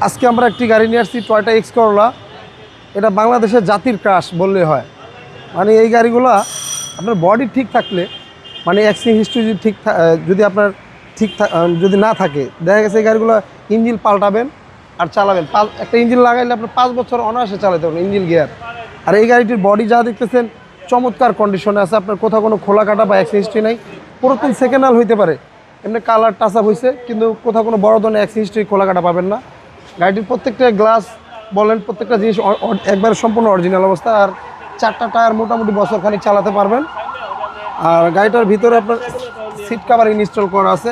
আজকে আমরা একটি গাড়ি নিয়ে আসছি টয়োটা এক্স করোলা। এটা বাংলাদেশের জাতির ক্রাশ বললে হয়। মানে এই গাড়িগুলো আপনার বডি ঠিক থাকলে, মানে অ্যাক্সিডেন্ট হিস্ট্রি যদি যদি আপনার যদি না থাকে, দেখা গেছে এই গাড়িগুলো ইঞ্জিন পাল্টাবেন আর চালাবেন। একটা ইঞ্জিন লাগাইলে আপনার 5 বছর অনায়াসে চালাতে পারবেন ইঞ্জিন গিয়ার। আর এই গাড়িটির বডি যা দেখতেছেন চমৎকার কন্ডিশনে আছে, আপনার কোথাও কোনো খোলা কাটা বা অ্যাক্সিডেন্ট হিস্ট্রি নাই। পুরাতন সেকেন্ড হ্যান্ড হইতে পারে, এমনি কালার টাচ আপ হয়েছে, কিন্তু কোথাও কোনো বড় ধরনের অ্যাক্সিডেন্ট হিস্ট্রি খোলা কাটা পাবেন না। গাড়িটির প্রত্যেকটা গ্লাস বলেন, প্রত্যেকটা জিনিস একবারে সম্পূর্ণ অরিজিনাল অবস্থা। আর 4টা টায়ার মোটামুটি বছর খানিক চালাতে পারবেন। আর গাড়িটার ভিতরে আপনার সিট কাভার ইনস্টল করা আছে।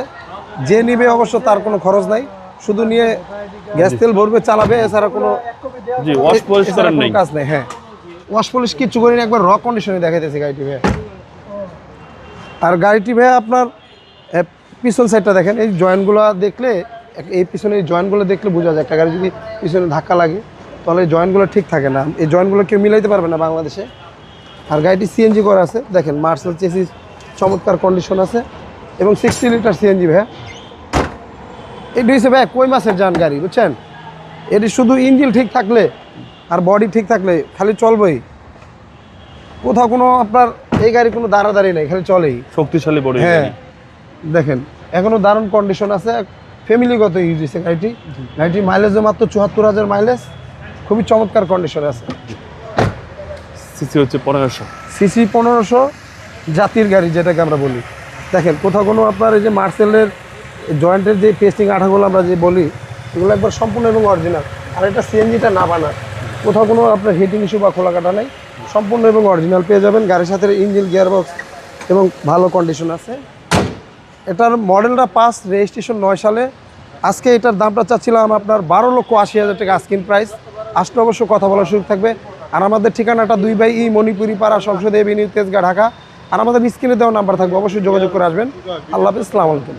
যে নিবে অবশ্য তার কোনো খরচ নাই, শুধু নিয়ে গ্যাস তেল ভরবে, চালাবে, এছাড়া কোনো কাজ নেই। হ্যাঁ, ওয়াশ পলিশ কিচ্ছু করিনি, একবার র কন্ডিশনে দেখাইতেছে গাড়িটি ভাই। আর গাড়িটি ভাই আপনার পিছন সাইডটা দেখেন, এই জয়েন্টগুলো দেখলে, এই পিছনে এই জয়েন্টগুলো দেখলে বোঝা যায় একটা গাড়ি যদি পিছনে ধাক্কা লাগে তাহলে এই জয়েন্টগুলো ঠিক থাকে না। এই জয়েন্টগুলো কেউ মিলাইতে পারবে না বাংলাদেশে। আর গাড়িটি সিএনজি করা আছে, দেখেন মার্সেল চেসিস চমৎকার কন্ডিশন আছে এবং 60 লিটার সিএনজি ভাই। এটি হচ্ছে ভাই কই মাছের যান গাড়ি, বুঝছেন। এটি শুধু ইঞ্জিন ঠিক থাকলে আর বডি ঠিক থাকলে খালি চলবেই, কোথাও কোনো আপনার এই গাড়ি কোনো দাঁড়াদাঁড়ি নেই, খালি চলেই, শক্তিশালী বডি। হ্যাঁ দেখেন এখনো দারুণ কন্ডিশন আছে, ফ্যামিলিগত ইউজ হয়েছে গাড়িটি। গাড়িটির মাইলেজও মাত্র 74,000 মাইলেজ, খুবই চমৎকার কন্ডিশনে আছে। সিসি হচ্ছে 1500, সিসি 1500, জাতির গাড়ি যেটাকে আমরা বলি। দেখেন কোথাও কোনো আপনার এই যে মার্সেলের জয়েন্টের যে পেস্টিং আঠাগুলো আমরা যে বলি, এগুলো একবার সম্পূর্ণ এবং অরিজিনাল। আর এটা সিএনজিটা না বানা, কোথাও কোনো আপনার হিটিং ইস্যু বা খোলা কাটা নেই, সম্পূর্ণ এবং অরিজিনাল পেয়ে যাবেন। গাড়ির সাথে ইঞ্জিন, গিয়ারবক্স এবং ভালো কন্ডিশন আছে। এটার মডেলটা 5, রেজিস্ট্রেশন 9 সালে। আজকে এটার দামটা চাচ্ছিলাম আপনার 12,80,000 টাকা আস্কিং প্রাইস। আসলে অবশ্য কথা বলার সুযোগ থাকবে। আর আমাদের ঠিকানাটা 2 বাই ই মণিপুরি পাড়া, সংসদ এভিনিউ, তেজগাঁ, ঢাকা। আর আমাদের স্ক্রিনে দেওয়া নাম্বার থাকবে, অবশ্যই যোগাযোগ করে আসবেন। আল্লাহ হাফেজ, আসসালামু আলাইকুম।